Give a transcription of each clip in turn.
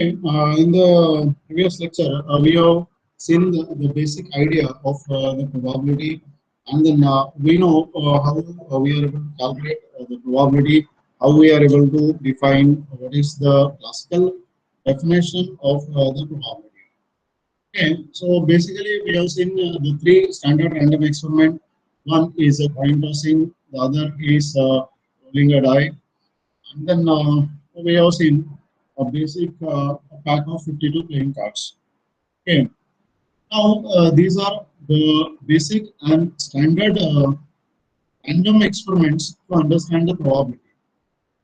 Okay, in the previous lecture, we have seen the basic idea of the probability, and then we know how we are able to calculate the probability, how we are able to define what is the classical definition of the probability. Okay, so basically, we have seen the three standard random experiment. One is a coin tossing, the other is rolling a die, and then we have seen a basic pack of 52 playing cards. Okay. Now these are the basic and standard random experiments to understand the probability.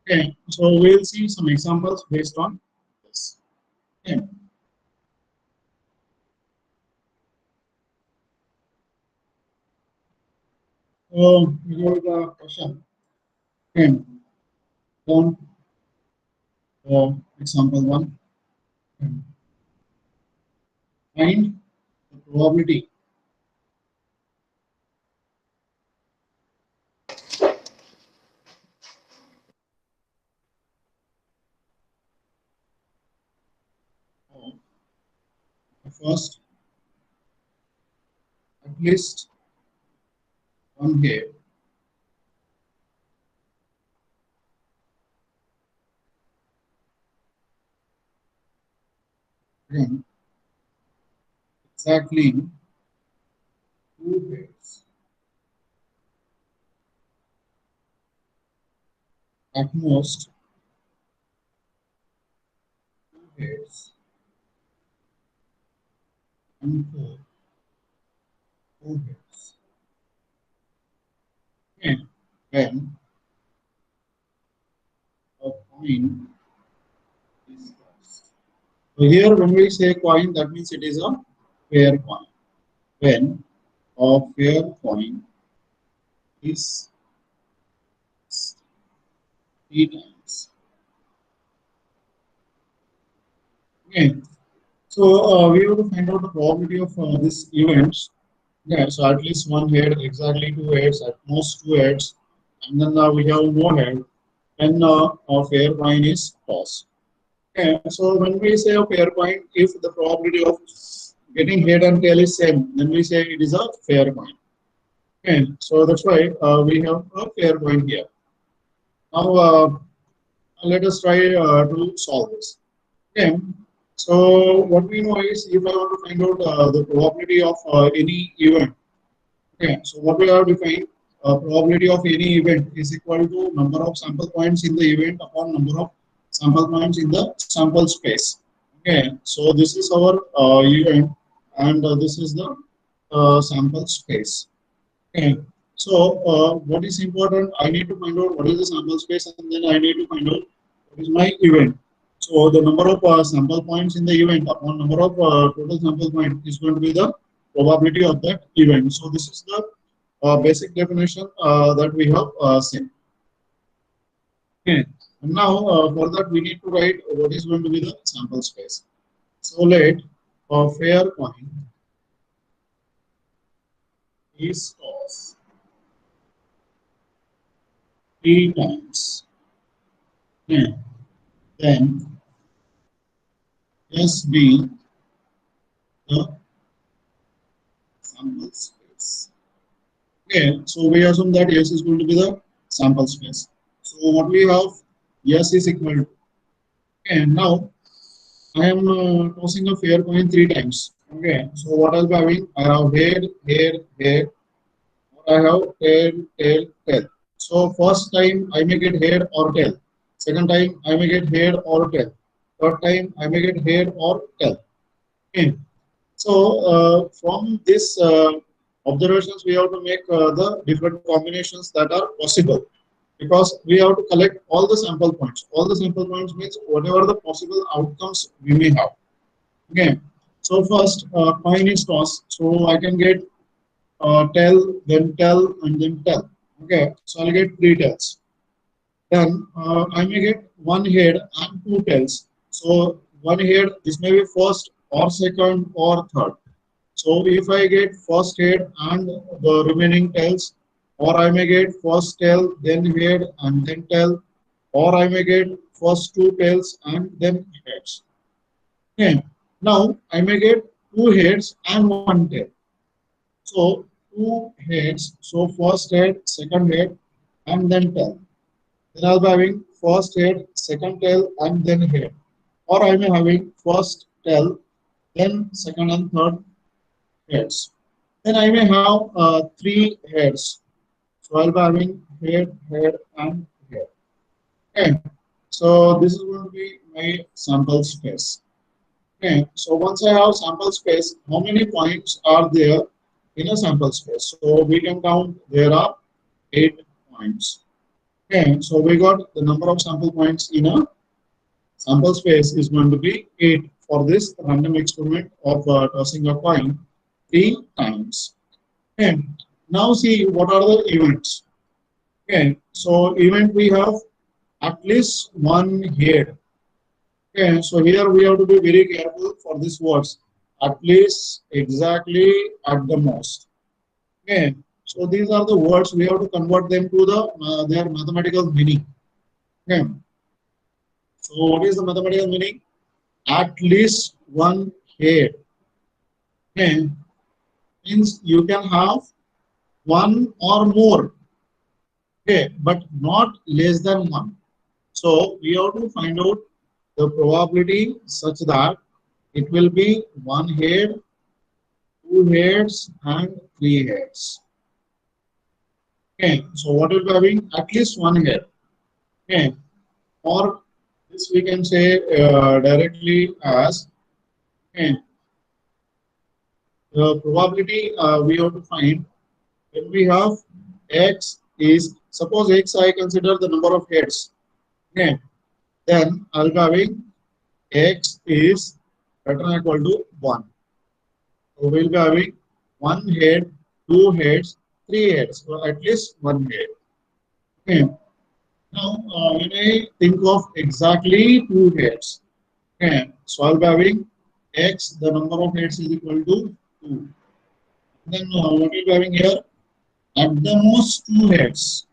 Okay. So we'll see some examples based on this. Okay. So here is the question. Okay. On example one, okay. Find the probability of the first at least one here. Again, exactly two pairs. At most two pairs and four pairs. And when a coin is tossed. So here when we say coin, that means it is a fair coin. When a fair coin is three times. Okay. So we have to find out the probability of this events. Yeah, so at least one head, exactly two heads, at most two heads, and then we have no head when a fair coin is tossed. Okay, so when we say a fair coin, if the probability of getting head and tail is same, then we say it is a fair coin. Okay, so that's why we have a fair coin here. Now let us try to solve this. Okay, so what we know is if I want to find out the probability of any event. Okay, so what we have defined, probability of any event is equal to number of sample points in the event upon number of sample points in the sample space. Okay, so this is our event, and this is the sample space. Okay, so what is important? I need to find out what is the sample space, and then I need to find out what is my event. So the number of sample points in the event upon number of total sample point is going to be the probability of that event. So this is the basic definition that we have seen. Okay. And now for that we need to write what is going to be the sample space. So let a fair coin is tossed three times. Okay. Then S be the sample space. Okay, so we assume that S is going to be the sample space. So what we have, S is equal to. Okay, now I am tossing a fair coin three times. Okay, so what I'll be having, I have head, head, or I have tail, tail, tail. So first time I may get head or tail. Second time I may get head or tail. Third time I may get head or tail. Okay. So from this observations, we have to make the different combinations that are possible, because we have to collect all the sample points. All the sample points means whatever the possible outcomes we may have. Okay. So first coin is tossed, so I can get tail, then tail, and then tail. Okay. So I'll get three tails. Then I may get one head and two tails. So one head, this may be first or second or third. So if I get first head and the remaining tails, or I may get first tail, then head and then tail, or I may get first two tails and then heads. Okay. Now I may get two heads and one tail. So two heads. So first head, second head, and then tail. Then I'll be having first head, second tail, and then head. Or I may having first tail, then second and third heads. Then I may have three heads. So I'll be having head, head, and head. Okay. So this is going to be my sample space. Okay. So once I have sample space, how many points are there in a sample space? So we can count there are 8 points. Okay. So we got the number of sample points in a sample space is going to be 8 for this random experiment of tossing a coin 3 times. Okay. Now see what are the events. Okay. So event we have at least one head. Okay, so here we have to be very careful for these words. At least, exactly, at the most. Okay, so these are the words we have to convert them to the their mathematical meaning. Okay, so what is the mathematical meaning? At least one head. Okay, means you can have one or more. Okay, but not less than one. So we have to find out the probability such that it will be one head, two heads, and three heads. Okay, so what will be having at least one head. Okay, or this we can say directly as okay, the probability we have to find when we have x is suppose x I consider the number of heads. Okay, then I'll be having x is greater than or equal to 1. So we'll be having one head, two heads, three heads, so at least one head. Okay. Now, when I think of exactly two heads, okay, so I'll be having x, the number of heads is equal to 2. Then what we'll be having here? At the most two heads.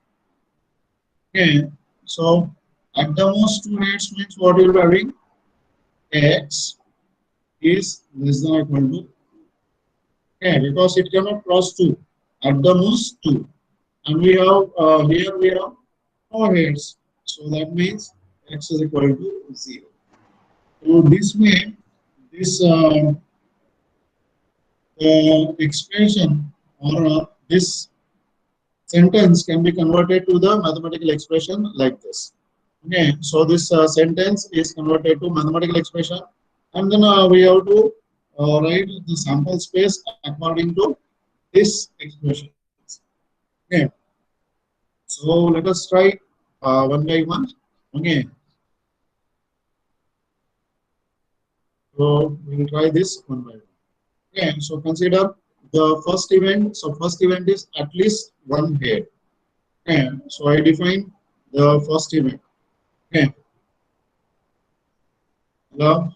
Okay, so at the most two heads means what we'll be having? X is less than or equal to, okay, because it cannot cross 2. At the most 2. And we have here we have four heads. So that means x is equal to 0. So this way, this expression or this sentence can be converted to the mathematical expression like this. Okay, so this sentence is converted to mathematical expression, and then we have to write the sample space according to this expressions. Okay, so let us try one by one. Okay, so we will try this one by one. Okay, so consider the first event. So first event is at least one head. Okay, so I define the first event. Okay, the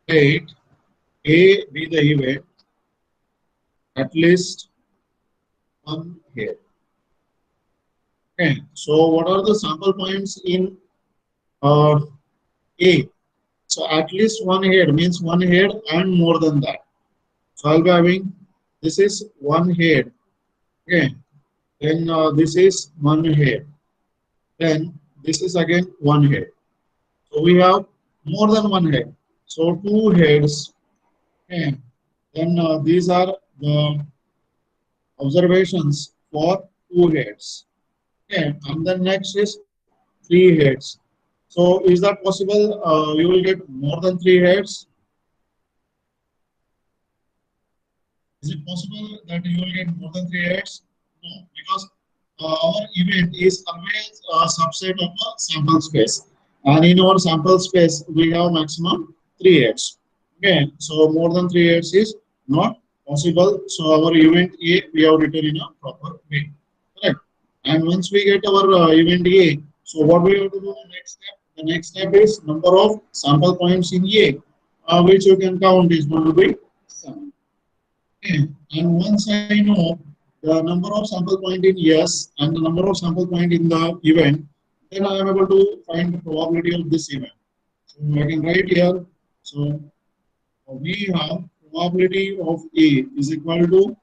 let A be the event at least one head. Okay, so what are the sample points in uh, A? So at least one head means one head and more than that. So I'll be having this is one head. Okay, then this is one head. Then this is again one head. So we have more than one head. So two heads. Okay. Then these are the observations for two heads. Okay. And then next is three heads. So is that possible? You will get more than three heads. Is it possible that you will get more than three heads? No, because our event is always a subset of a sample space. And in our sample space, we have maximum three heads. Okay, so more than three heads is not possible. So our event A, we have written in a proper way. Correct. And once we get our event A, so what we have to do the next step? The next step is number of sample points in A, which you can count is going to be 7. Okay. And once I know the number of sample point in yes and the number of sample point in the event, then I am able to find the probability of this event. So I can write here So we have probability of A is equal to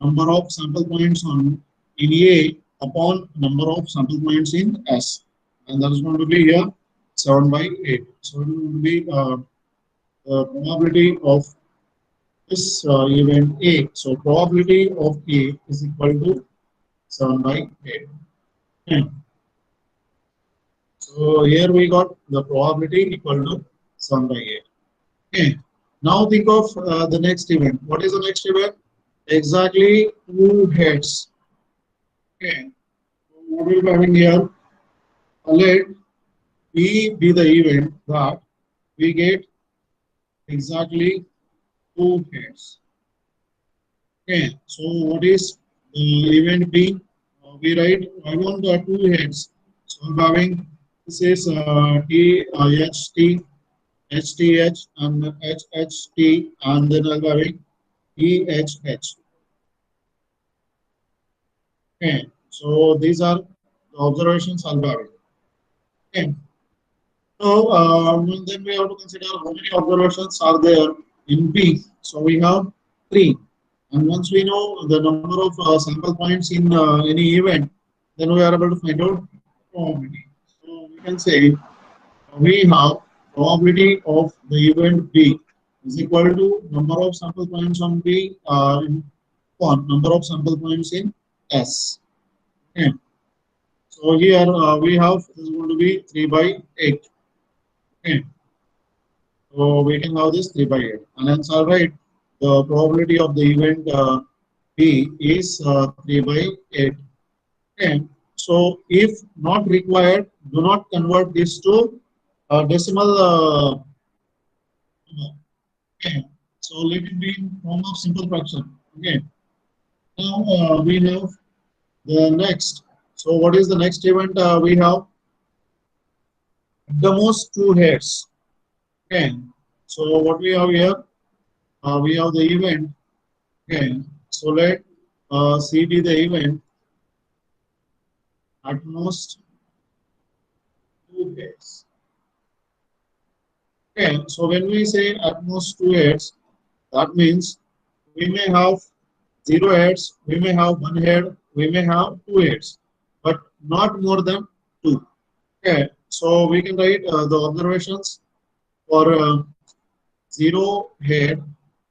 number of sample points on in A upon number of sample points in S, and that is going to be here 7 by 8. So it will be the probability of this event A. So probability of A is equal to 7 by 8. Okay. So here we got the probability equal to 7 by 8. Okay. Now think of the next event. What is the next event? Exactly two heads. Okay. So what we'll be having here? Let B be the event that we get exactly two heads. Okay. So what is event B? We write I want two heads. So I'm having this is T H T H T H and H H T, and then I'm having E H H. Okay, so these are the observations I'll be having. Okay, so then we have to consider how many observations are there in B. So we have three, and once we know the number of sample points in any event, then we are able to find out probability. So we can say we have probability of the event B is equal to number of sample points on B in one number of sample points in S. Okay. So here we have this is going to be 3 by 8. Okay. So we can have this 3 by 8. And hence I'll write the probability of the event B is 3 by 8. Okay. So if not required, do not convert this to decimal. Okay. So let it be in form of simple fraction. Okay. Now we have the next. So what is the next event we have? The most two heads. Okay. So what we have here? We have the event. Okay. So let C be the event at most two heads. Okay. So when we say at most two heads, that means we may have zero heads, we may have one head, we may have two heads, but not more than two. Okay. So we can write the observations for zero head.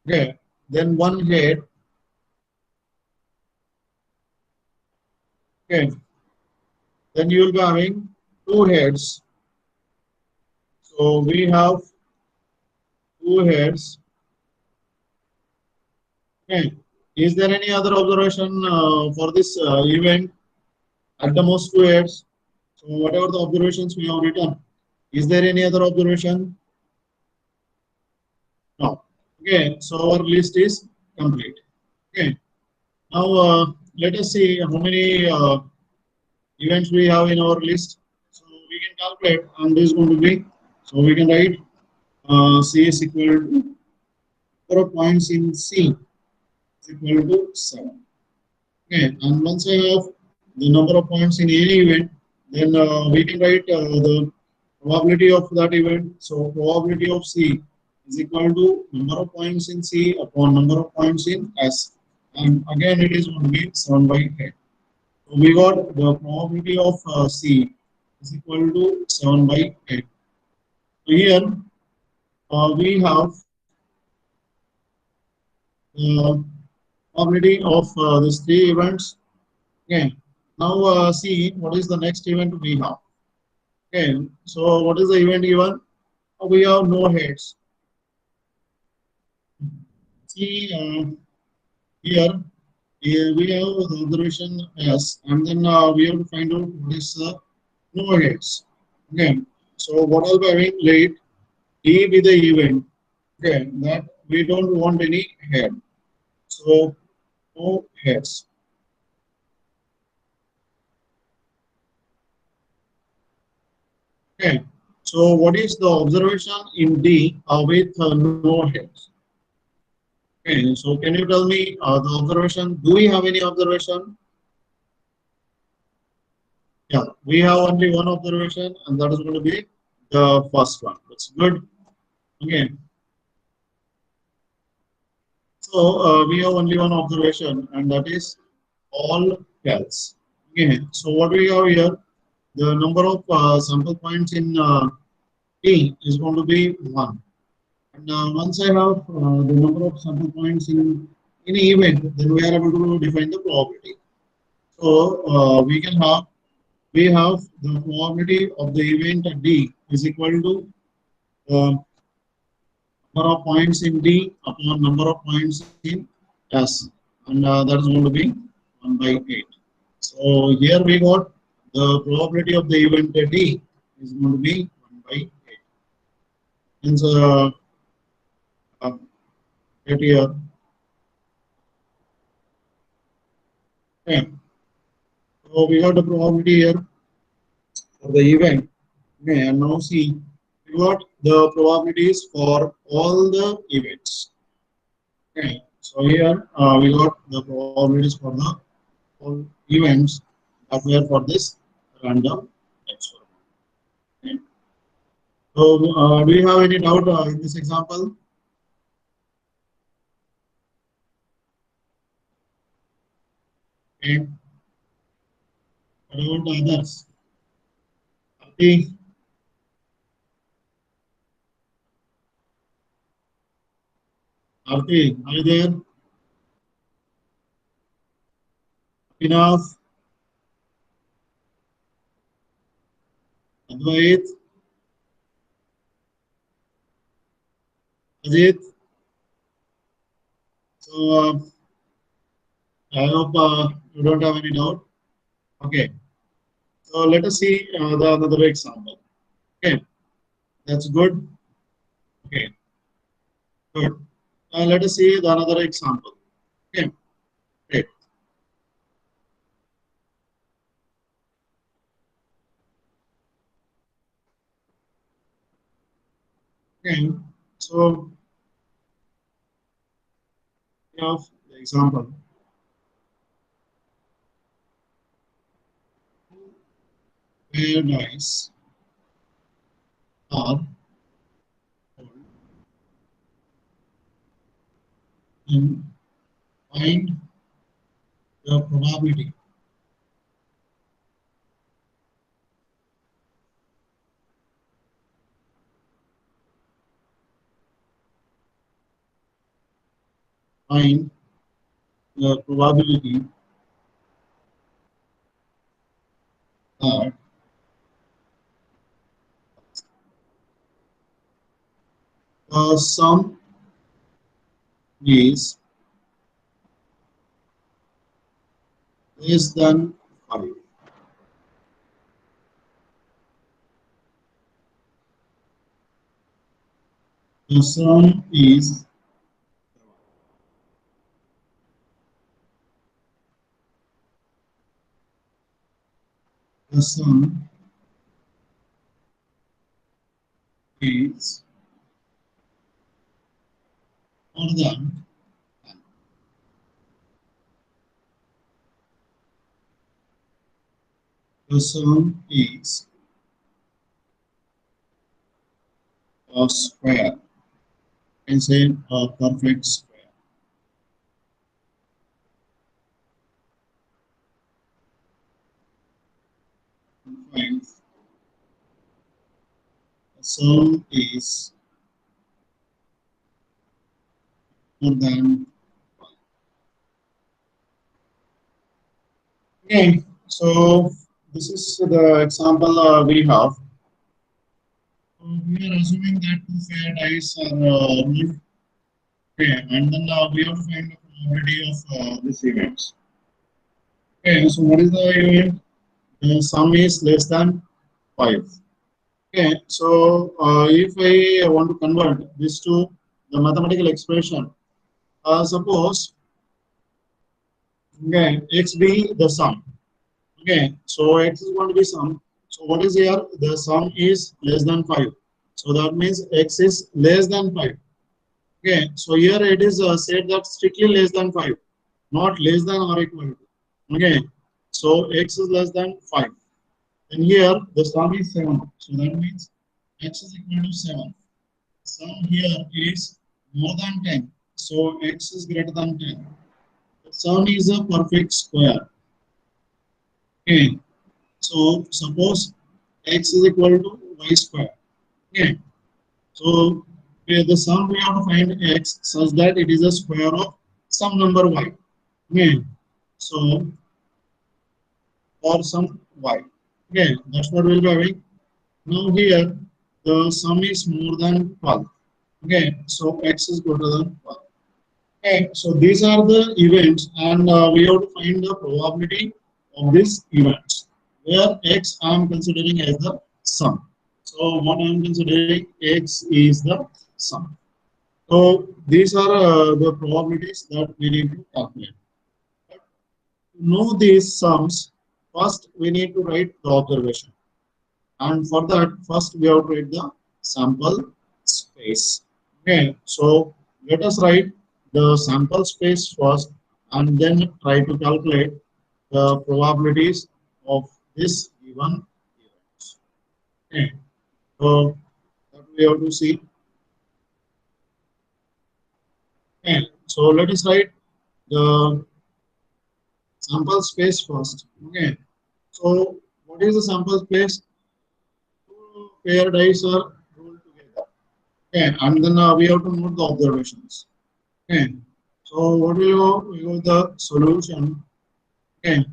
Okay. Then one head. Okay. Then you will be having two heads. So we have two heads. Okay. Is there any other observation for this event at the most two heads? So whatever the observations we have written, is there any other observation? No. Okay. So our list is complete. Okay. Now let us see how many events we have in our list. So we can calculate, and this is going to be. So we can write C is equal to number of points in C is equal to 7. Okay, and once I have the number of points in any event, then we can write the probability of that event. So probability of C is equal to number of points in C upon number of points in S. And again, it is going to be 7 by 8. So we got the probability of C is equal to 7 by 8. So here we have the probability of these three events. Okay. Now see what is the next event we have. Okay. So what is the event given? We have no heads. See here, we have the observation S, and then we have to find out what is no heads. Okay. So what I'll be having late D be the event. Okay. That we don't want any head. So no heads. Okay. So what is the observation in D with no heads? Okay. So can you tell me the observation? Do we have any observation? Yeah, we have only one observation, and that is going to be the first one. That's good. Okay. So we have only one observation, and that is all else. Okay. So what we have here, the number of sample points in T is going to be 1. And once I have the number of sample points in any event, then we are able to define the probability. So we have the probability of the event D is equal to number of points in D upon number of points in S, and that is going to be 1 by 8. So here we got the probability of the event D is going to be 1 by 8. And so uh, right here, okay. So we got the probability here for the event. Okay, and now see, we got the probabilities for all the events. Okay, so here we got the probabilities for the all events that were for this random experiment. Okay. So, do you have any doubt in this example? Okay. What about the others? Arti, Arti, are you there? Enough, Advait, Ajit. So, I hope you don't have any doubt. Okay. So let us see the another example. Okay, that's good. Okay, good. Let us see the another example. Okay, great. Okay, so we have the example. Where dice are rolled and find the probability. Find the probability that the sum is less than 5. The sum is the sum is more than the sum is a square. Can say a perfect square. Find the sum is more than. Okay, so this is the example we have. So we are assuming that two fair dice are rolled. Okay, and then we have to find the probability of this event. Okay, so what is the event? The sum is less than 5. Okay, so if I want to convert this to the mathematical expression, suppose okay, x be the sum. Okay, so x is going to be sum. So what is here? The sum is less than 5. So that means x is less than 5. Okay, so here it is said that strictly less than 5, not less than or equal to. Okay, so x is less than 5. And here the sum is 7. So that means x is equal to 7. Sum here is more than 10. So x is greater than 10. The sum is a perfect square. Okay. So suppose x is equal to y square. Okay. So the sum we have to find x such that it is a square of some number y. Okay. So for some y. Okay, that's what we'll be having. Now here the sum is more than 12. Okay, so x is greater than 12. Okay, so these are the events, and we have to find the probability of these events. Where x I am considering as the sum. So what I am considering x is the sum. So these are the probabilities that we need to calculate. To know these sums, first we need to write the observation. And for that, first we have to write the sample space. Okay, so let us write the sample space first and then try to calculate the probabilities of this given events. Okay, so that we have to see. Okay, so let us write the sample space first. Okay, so what is the sample space? Two pair dice are rolled together. Okay, and then we have to note the observations. Okay, so what we go the solution. Okay,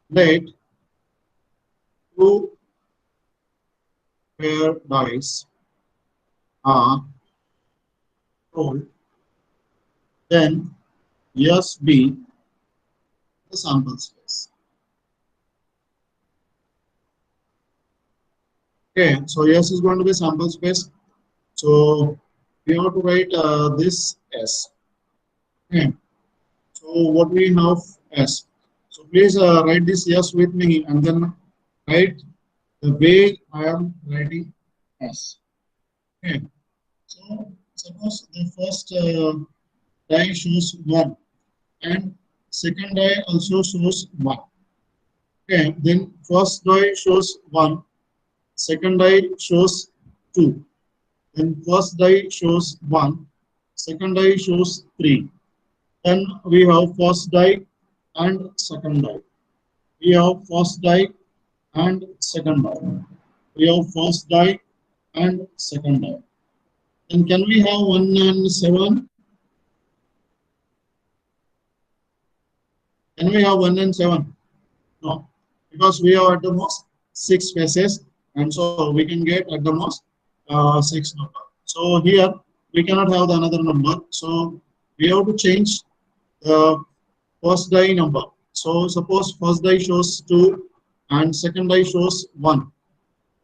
let two pair dice are rolled, then yes be the sample space. Okay, so yes is going to be sample space. So we have to write this S. Okay, so what we have S. So please write this yes with me and then write the way I am writing S. Okay, so suppose the first die shows 1 and second die also shows 1. Okay, then first die shows 1, second die shows 2, then first die shows 1, second die shows 3. Then we have first die and second die. We have first die and second die. We have first die and second die. Then can we have 1 and 7? Can we have 1 and 7? No, because we have at the most 6 spaces, and so we can get at the most 6 number. So here we cannot have the another number. So we have to change the first die number. So suppose first die shows 2 and second die shows 1.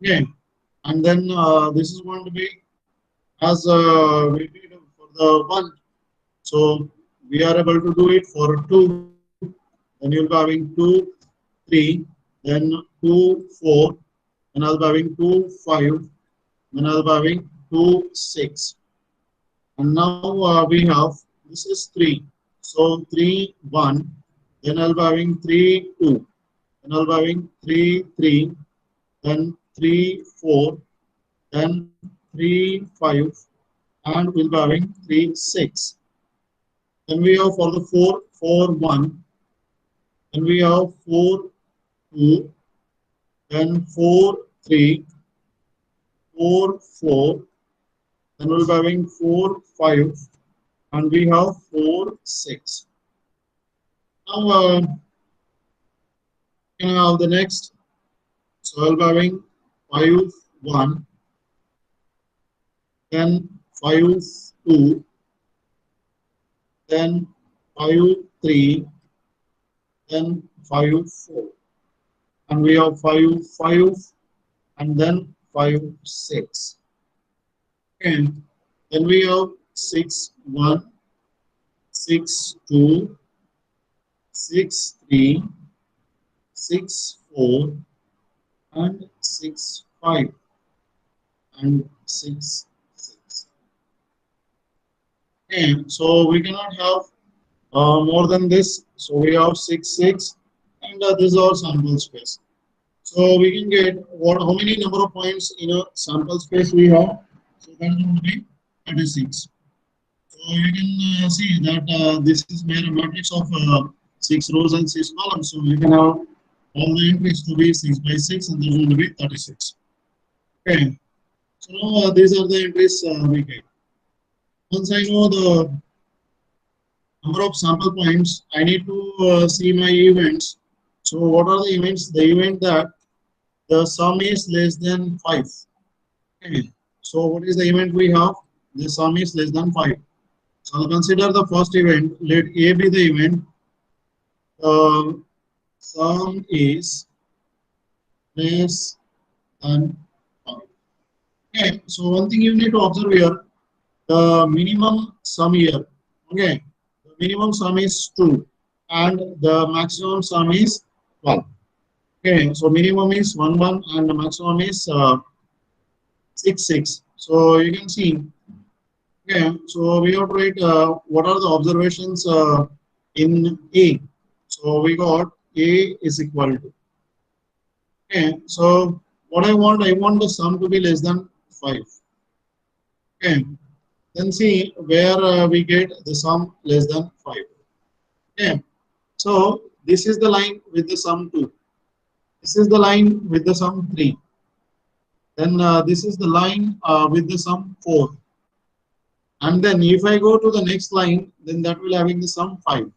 Okay, and then this is going to be as we did for the 1. So we are able to do it for 2. Then you'll be having 2, 3, then 2, 4, then I'll be having 2, 5, then I'll be having 2, 6. And now we have, this is 3. So 3, 1, then I'll be having 3, 2, then I'll be having 3, 3, then 3, 4, then 3, 5, and we'll be having 3, 6. Then we have for the 4, 4, 1, then we have 4, 2, then 4, 3, 4, 4, then we'll be having 4, 5, and we have 4, 6. Now, can I have the next? So I'll be having 5, 1, then 5, 2, then 5, 3, then 5, 4. And we have 5, 5, and then 5, 6. And then we have 6, 1, 6, 2, 6, 3, 6, 4, and 6, 5, and 6, 6. And so we cannot have more than this. So we have 6, 6, and this is our sample space. So we can get what how many number of points in a sample space we have. So that is going to be 36. So you can see that this is mere matrix of 6 rows and 6 columns. So you can have all the entries to be 6 by 6, and there's going to be 36. Okay. So now these are the entries we get. Once I know the number of sample points, I need to see my events. So what are the events? The event that the sum is less than 5. Okay. So what is the event we have? The sum is less than 5. So I'll consider the first event. Let A be the event. Sum is less than 5. Okay. So one thing you need to observe here, the minimum sum here. Okay. The minimum sum is 2 and the maximum sum is 12. Okay. So minimum is 1 1 and the maximum is 6 6. So you can see. Okay, so we have to write what are the observations in A. So we got A is equal to. Okay, so what I want the sum to be less than 5. Okay, then see where we get the sum less than 5. Okay, so this is the line with the sum 2. This is the line with the sum 3. Then this is the line with the sum 4. And then if I go to the next line, then that will having the sum 5.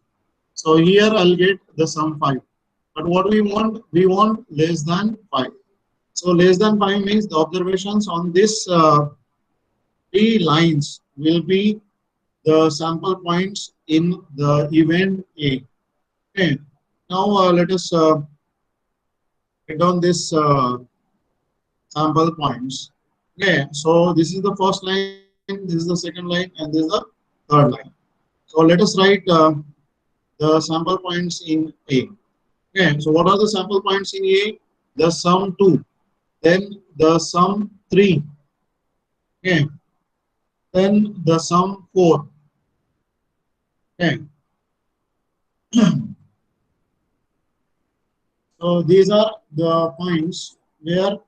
So here I'll get the sum 5. But what we want less than 5. So less than 5 means the observations on this 3 lines will be the sample points in the event A. Okay. Now let us write down this sample points. Okay. So this is the first line, this is the second line, and this is the third line. So let us write the sample points in A. Okay, so what are the sample points in A? The sum 2, then the sum 3, okay, then the sum 4. Okay. So these are the points where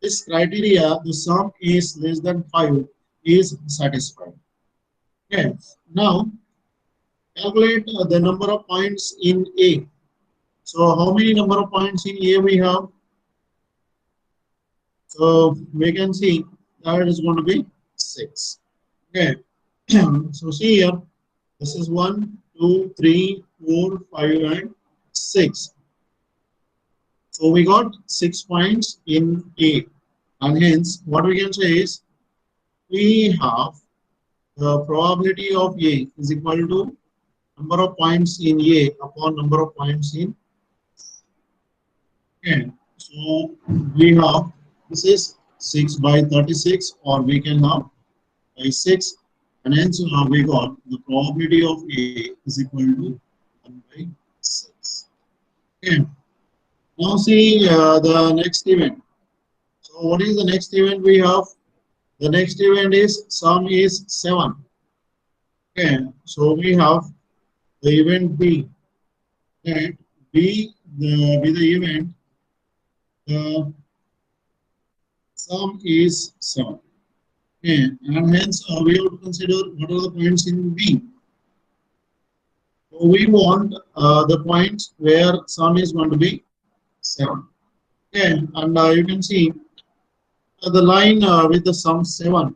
this criteria, the sum is less than 5, is satisfied. Okay, now calculate the number of points in A. So how many number of points in A we have? So we can see that is going to be 6. Okay. So see here, this is 1, 2, 3, 4, 5, and 6. So we got 6 points in A. And hence, what we can say is we have the probability of A is equal to number of points in A upon number of points in A. So we have, this is 6 by 36, or we can have by 6, and hence we got the probability of A is equal to 1 by 6. Okay. Now see the next event. So what is the next event we have? The next event is sum is 7. Okay. So we have the event B. And B with the event the sum is 7. Okay. And hence we have to consider what are the points in B. So we want the points where sum is going to be 7. Okay, and you can see the line with the sum 7.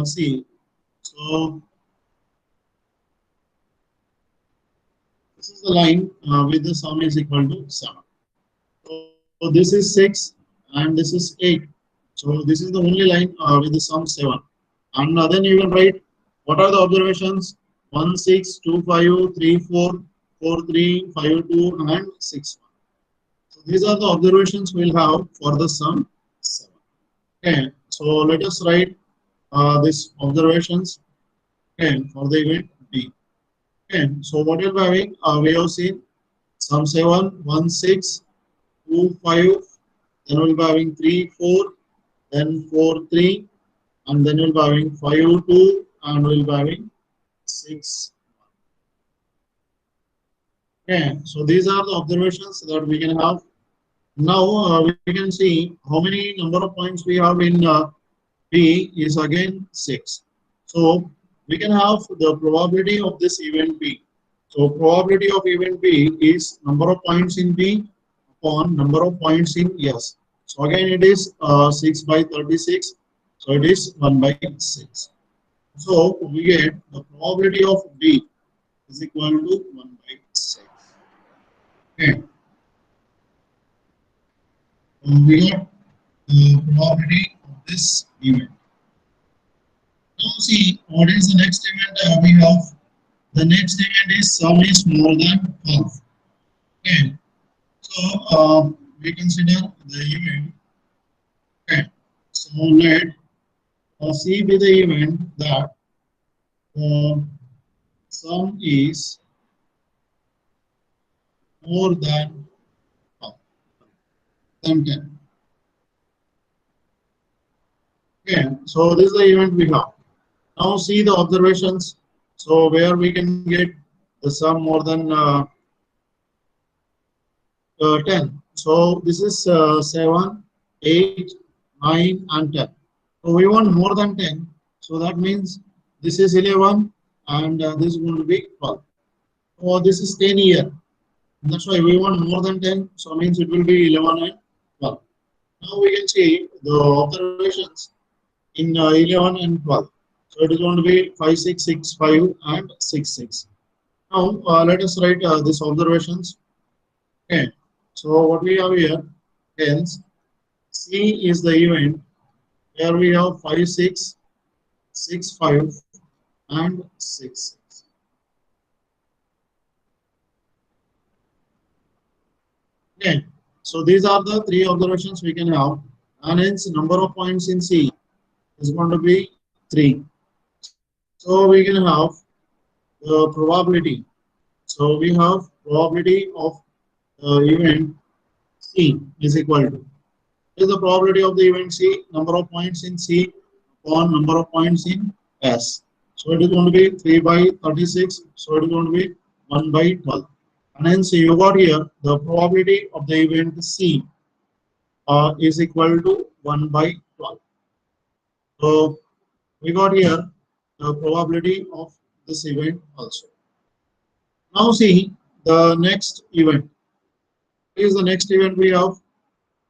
See, so this is the line with the sum is equal to 7. So this is 6 and this is 8. So this is the only line with the sum 7. And then you can write what are the observations 1, 6, 2, 5, 3, 4, 4, 3, 5, 2, and 6. So these are the observations we'll have for the sum 7. Okay, so let us write these observations for the event B. Okay, so what we'll be having, we have seen sum 7, 1, 6, 2, 5, then we'll be having 3, 4, then 4, 3, and then we'll be having 5, 2, and we'll be having 6. Okay, so these are the observations that we can have. Now we can see how many number of points we have in B is again 6. So we can have the probability of this event B. So probability of event B is number of points in B upon number of points in S. So again it is 6 by 36. So it is 1 by 6. So we get the probability of B is equal to 1 by 6. Okay. So we got the probability of this event. Now see what is the next event we have. The next event is sum is more than 12. Okay. So we consider the event. Okay. So let C be the event that the sum is more than 12, than 10. Okay. So this is the event we have. Now see the observations. So where we can get the sum more than 10. So this is 7, 8, 9 and 10. So we want more than 10. So that means this is 11 and this is going to be 12. So this is 10 here. That's why we want more than 10. So means it will be 11 and 12. Now we can see the observations in 11 and 12. So it is going to be 5, 6, 6, 5 and 6, 6. Now let us write these observations. Okay. So what we have here, hence C is the event where we have 5, 6, 6, 5 and 6, 6. Okay. So these are the three observations we can have, and hence number of points in C is going to be 3. So we can have the probability. So we have probability of event C is equal to, is the probability of the event C, number of points in C upon number of points in S. So it is going to be 3 by 36. So it is going to be 1 by 12. And hence you got here the probability of the event C is equal to 1 by 12. So we got here the probability of this event also. Now see the next event. What is the next event we have?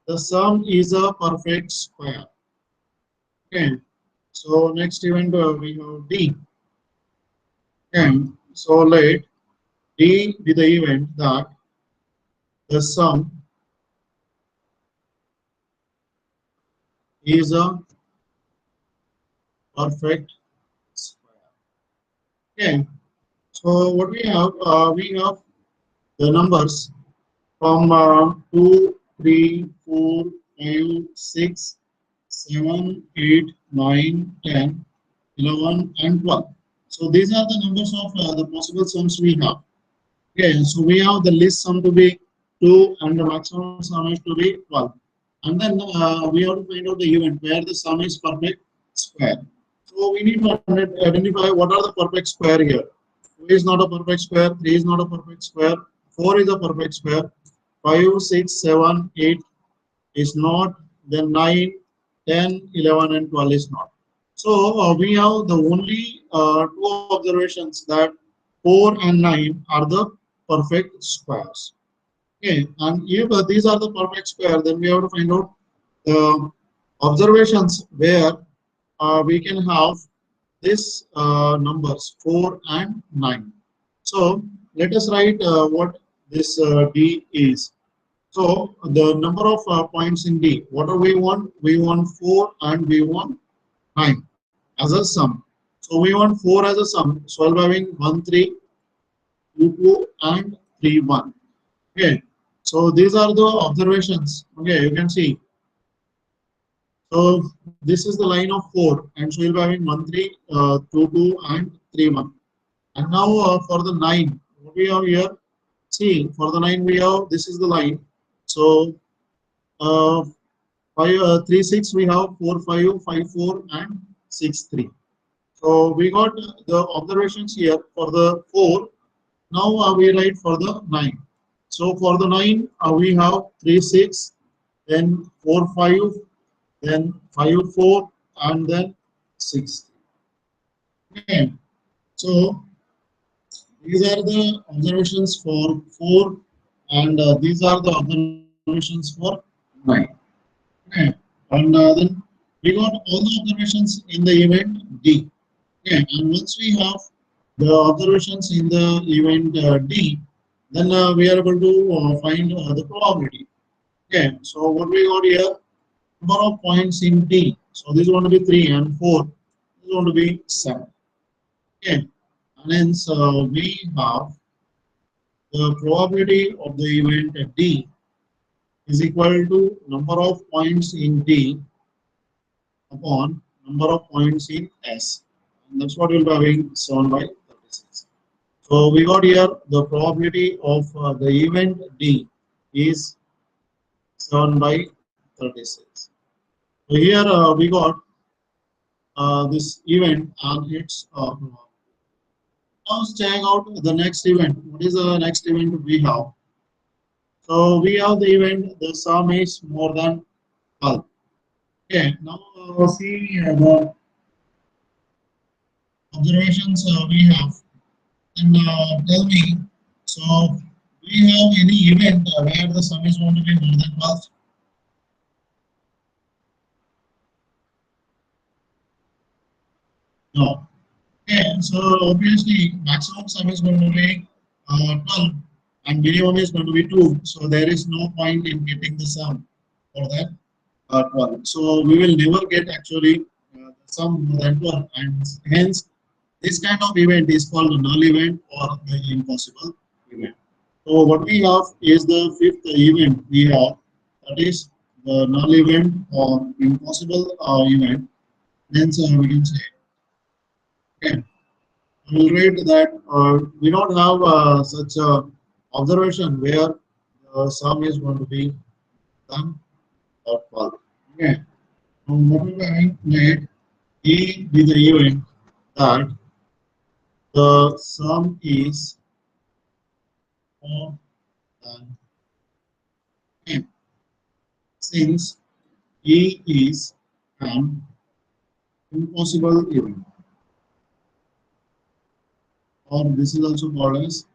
The sum is a perfect square. Okay. So next event we have D. Okay. So let D be the event that the sum is a perfect square. Okay. So what we have the numbers from 2, 3, 4, 5, 6, 7, 8, 9, 10, 11, and 12. So these are the numbers of the possible sums we have. Okay, so we have the least sum to be 2 and the maximum sum is to be 12. And then we have to find out the event where the sum is perfect square. So we need to identify what are the perfect square here. 2 is not a perfect square, 3 is not a perfect square, 4 is a perfect square, 5, 6, 7, 8 is not, then 9, 10, 11 and 12 is not. So we have the only two observations that 4 and 9 are the perfect squares. Okay, and if these are the perfect square, then we have to find out the observations where we can have this numbers 4 and 9. So let us write what this D is. So the number of points in D, what do we want? We want 4 and we want 9 as a sum. So we want 4 as a sum. So I'll be having 1, 3, 2, 2 and 3, 1. Okay. So these are the observations. Okay, you can see. So this is the line of 4 and so you'll be having 1, 3, 2, 2 and 3, 1. And now for the 9, what we have here? See, for the 9 we have, this is the line. So 3, 6 we have 4, 5, 5, 4 and 6, 3. So we got the observations here for the 4. Now we write for the 9. So for the 9 we have 3, 6, then 4, 5, then 5, 4 and then 6. Okay. So these are the observations for 4, and these are the observations for 9. Okay. And then we got all the observations in the event D. Okay. And once we have the observations in the event D, then we are able to find the probability. Okay. So what we got here, number of points in D. So this is going to be 3 and 4. This is going to be 7. Okay. And hence we have the probability of the event D is equal to number of points in D upon number of points in S. And that's what we'll be having 7 by 36. So we got here the probability of the event D is 7 by 36. So here we got this event and its probability. Now let's check out the next event. What is the next event we have? So we have the event the sum is more than 12. Okay, now see the observations we have. And tell me, so do you have any event where the sum is going to be more than 12? No. Okay, so obviously maximum sum is going to be 12 and minimum is going to be 2. So there is no point in getting the sum for that 12. So we will never get actually the sum more than 12, and hence this kind of event is called a null event or the impossible event. So what we have is the fifth event we have, that is the null event or impossible event. Then we can say, okay, we'll read that we don't have such a observation where the sum is going to be sum or 12. Okay. So what we are let E be the event that the sum is more than n, since E is an impossible event, or this is also called as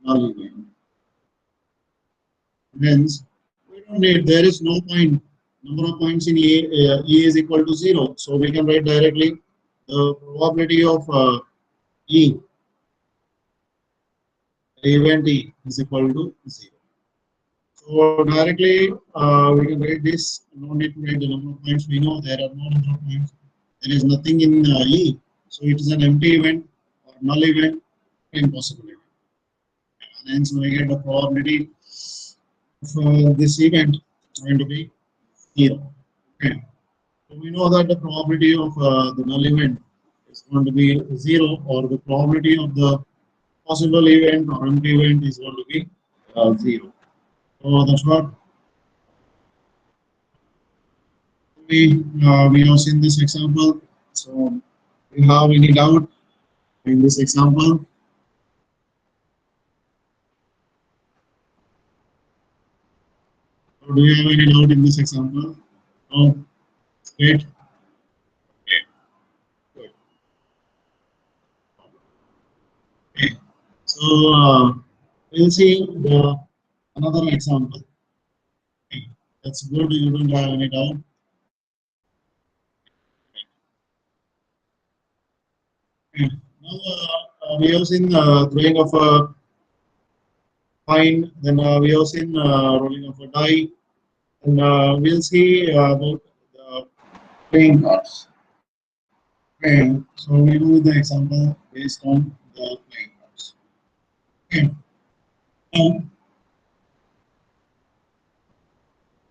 null event. Hence, we don't need, there is no point. Number of points in E is equal to 0. So we can write directly the probability of E, event E, is equal to 0. So directly we can write this. No need to write the number of points. We know there are no number of points. There is nothing in E. So it is an empty event or null event, impossible event. And hence we get the probability of this event going to be 0. Okay. So we know that the probability of the null event is going to be 0, or the probability of the possible event or empty event is going to be 0. So that's what we have seen this example. So do you have any doubt in this example? Or do you have any doubt in this example? No? Great. Okay. Good. Okay. So we'll see the another example. Okay. That's good. You don't have any doubt. Okay. Now we have seen throwing of a coin. Then we have seen rolling of a die. And we'll see about the playing cards. Okay, so we do the example based on the playing cards. Okay, now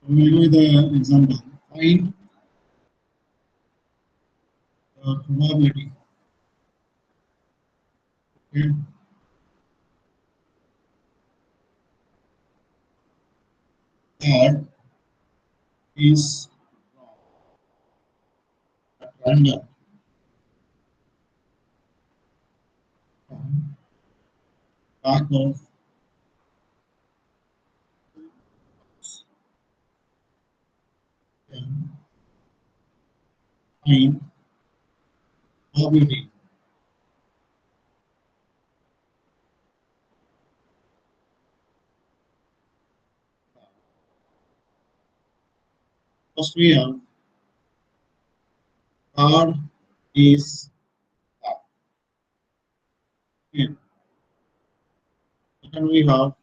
we do the example. Find the probability. Okay, that is at random from back of and find probability First we have card is card. Okay. Second we have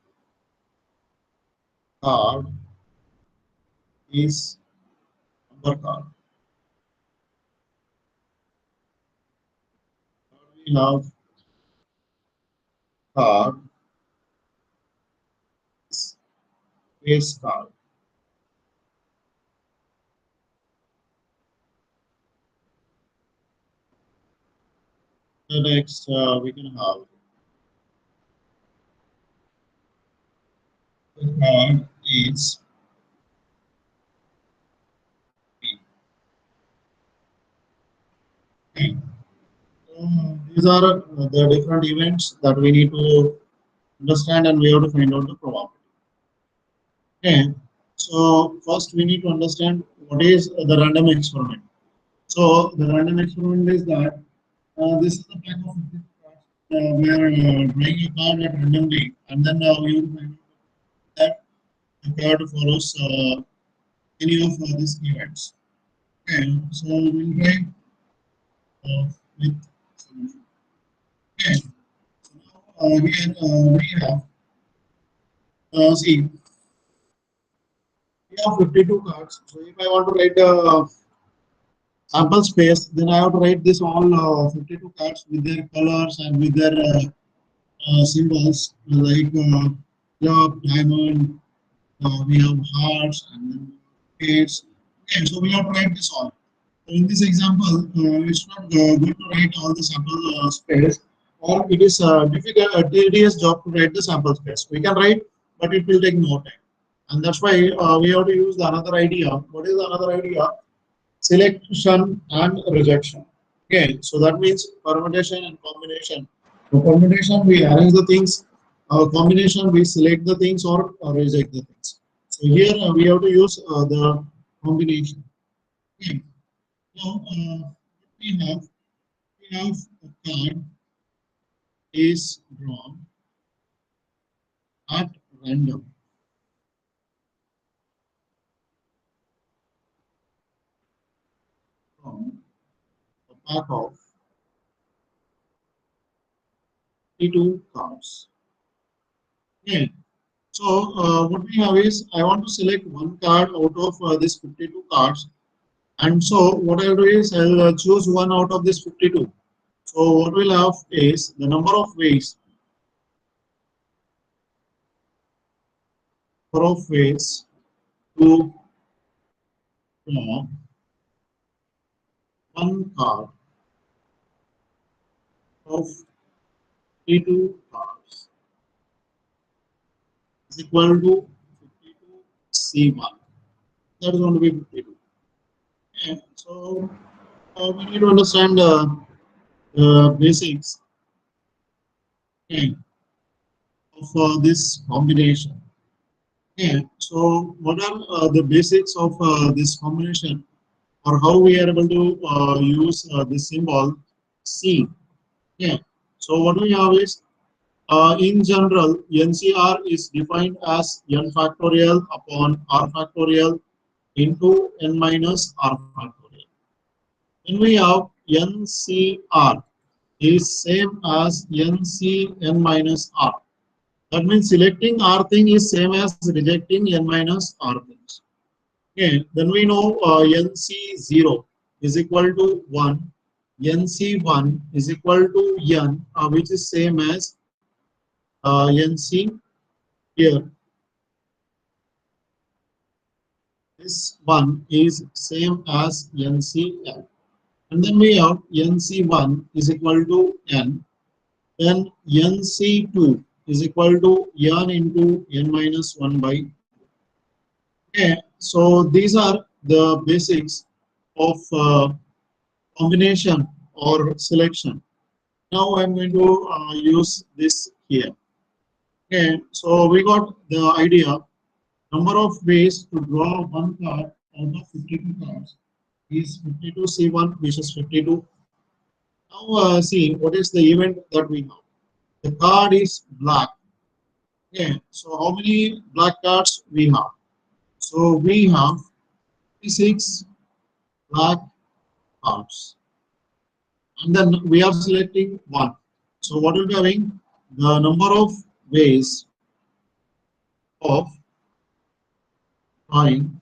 card is number card. Third we have card is face card. The next we can have the card is P. Okay. These are the different events that we need to understand and we have to find out the probability. Okay. So first we need to understand what is the random experiment. So the random experiment is that this is the pack of 50 cards. We are drawing a card at randomly, and then we will find out that the card follows any of these events. Okay, so we'll try with solution. Okay, so now here we have see we have 52 cards. So if I want to write sample space, then I have to write this all 52 cards with their colors and with their symbols like club, diamond, we have hearts and then pairs. Okay, so we have to write this all. So in this example, it's not good to write all the sample space, or it is difficult, a tedious job to write the sample space. We can write, but it will take more time. And that's why we have to use the another idea. What is the another idea? Selection and rejection. Okay, so that means permutation and combination. So permutation, we arrange the things. Combination, we select the things or reject the things. So here we have to use the combination. Okay. Now we have we have a card is drawn at random from a pack of 52 cards. Okay. So what we have is I want to select one card out of this 52 cards, and so what I'll do is I'll choose one out of this 52. So what we'll have is the number of ways to draw one card of 52 cards is equal to 52 C1. That is going to be 52. Okay. So we need to understand the basics, okay, of this combination. Okay. So what are the basics of this combination, or how we are able to use this symbol C? Okay. So what we have is in general, NCR is defined as n factorial upon r factorial into n minus r factorial. Then we have NCR is same as NC n minus r. That means selecting r thing is same as rejecting n minus r things. Okay, then we know NC0 is equal to 1, NC1 is equal to n, which is same as NC here. This one is same as NCn. And then we have NC1 is equal to n. Then NC2 is equal to n into n minus 1 by 2. Okay, so these are the basics of combination or selection. Now I'm going to use this here. Okay, so we got the idea. Number of ways to draw one card out of 52 cards is 52 C1, which is 52. Now see what is the event that we have. The card is black. Okay, so how many black cards we have? So we have 26 black cards, and then we are selecting one. So what will be having the number of ways of drawing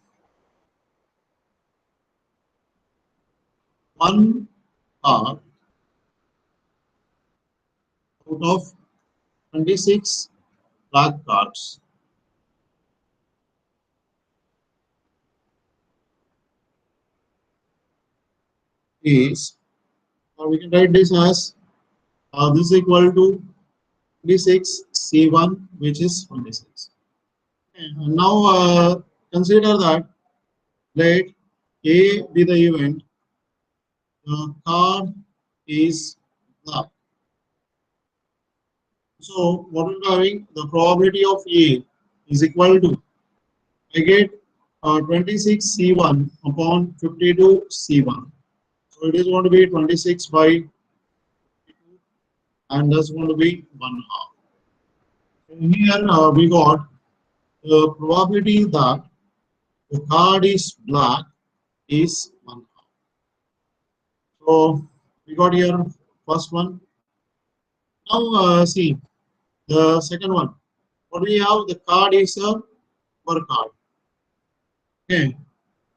one card out of 26 black cards is, or we can write this as this is equal to 26 C1, which is 26. And now consider that let A be the event, the card is black. So what we are having, the probability of A is equal to, I get 26 C1 upon 52 C1. So it is going to be 26 by 52, and that's going to be 1/2. And here we got the probability that the card is black is 1/2. So we got here first one. Now see the second one. What we have, the card is a number card. Okay.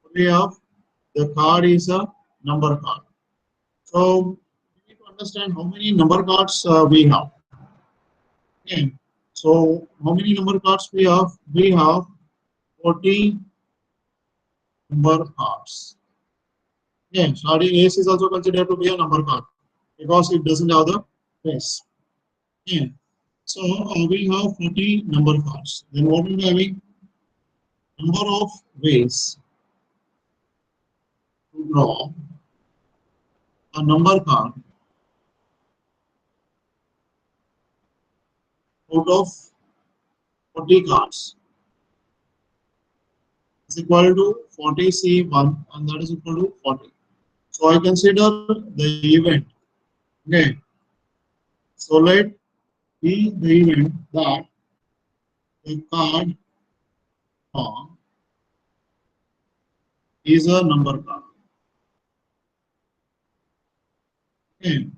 What we have, the card is a number card. So we need to understand how many number cards we have. Okay. So how many number cards we have? We have 40 number cards. Okay. Starting ace is also considered to be a number card because it doesn't have the face. Okay. So we have 40 number cards. Then what will be having? Number of ways to draw a number card out of 40 cards is equal to 40C1, and that is equal to 40. So I consider the event. Okay. So let be the event that the card is a number card. Okay.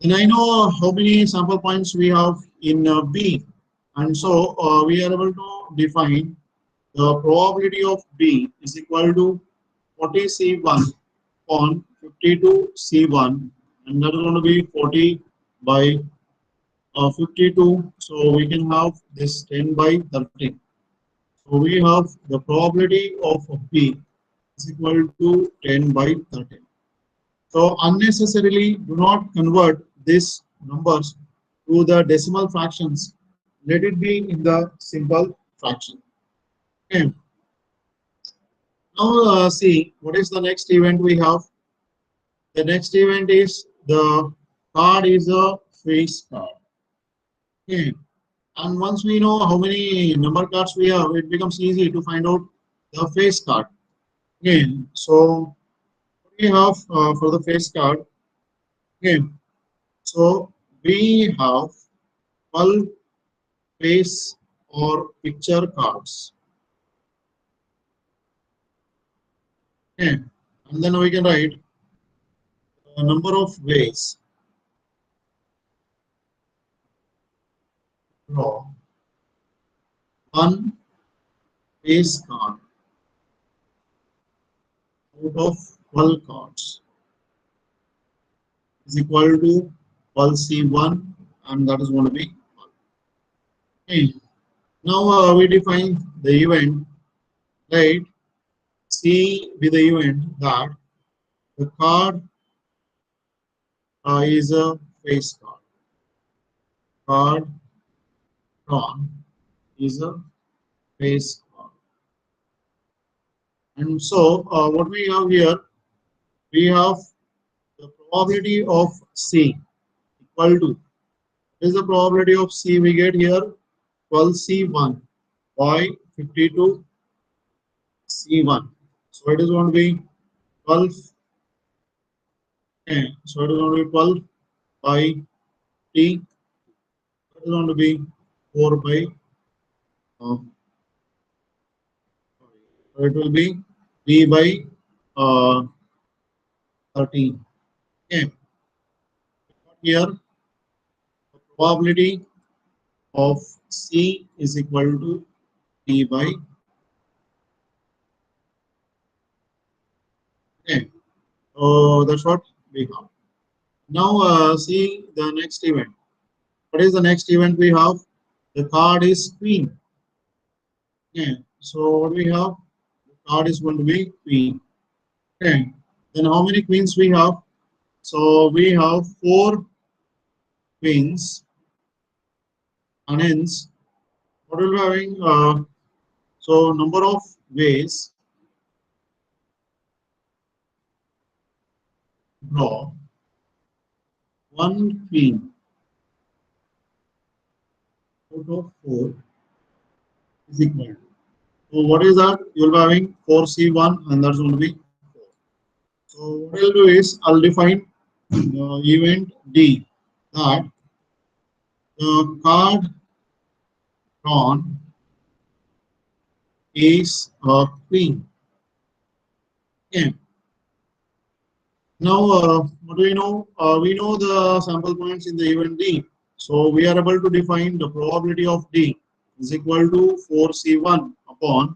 Then I know how many sample points we have in B, and so we are able to define the probability of B is equal to 40C1 on 52C1, and that is going to be 40 by 52. So we can have this 10 by 13. So we have the probability of B is equal to 10 by 13. So unnecessarily do not convert these numbers to the decimal fractions. Let it be in the simple fraction. Okay. Now see what is the next event we have. The next event is the card is a face card. Okay. And once we know how many number cards we have, it becomes easy to find out the face card. Okay. So we have for the face card. Okay. So we have 12 face or picture cards. Okay. And then we can write a number of ways to draw one face card out of 12 cards is equal to 12C1, and that is going to be 1. Okay. Now we define the event, right? C with the event that the card is a face card. Card drawn is a face card. And so what we have here, we have the probability of C equal to, is the probability of C we get here 12C1 by 52C1. So it is going to be 12. Okay. So it is going to be 12 by T. It is going to be 4 by, so it will be D by uh, 13. Okay. Here, the probability of C is equal to D by. Okay. So that's what we have. Now see the next event. What is the next event we have? The card is queen. Okay. So what do we have? The card is going to be queen. Okay. Then how many queens we have? So we have four queens, and hence what will be having? So number of ways to draw one queen out of four is equal to. So what is that? You'll be having 4C1, and that's going to be 4. So what I'll do is I'll define the event D, that the card drawn is a queen. Okay. Now, what do we know? We know the sample points in the event D. So we are able to define the probability of D is equal to 4C1 upon,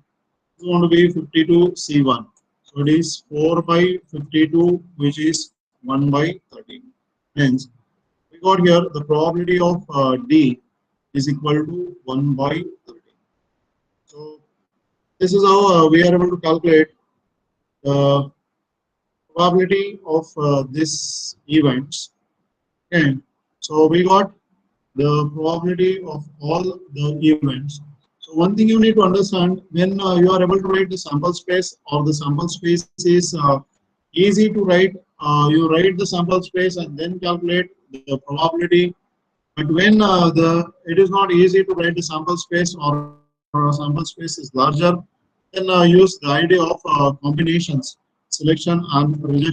it's going to be 52C1. So it is 4 by 52, which is 1 by 13. Hence, we got here the probability of D is equal to 1 by 13. So this is how we are able to calculate the probability of this events. Okay. So we got the probability of all the events. So one thing you need to understand, when you are able to write the sample space, or the sample space is easy to write, you write the sample space and then calculate the probability. But when it is not easy to write the sample space, or a sample space is larger, then use the idea of combinations, selection and rejection.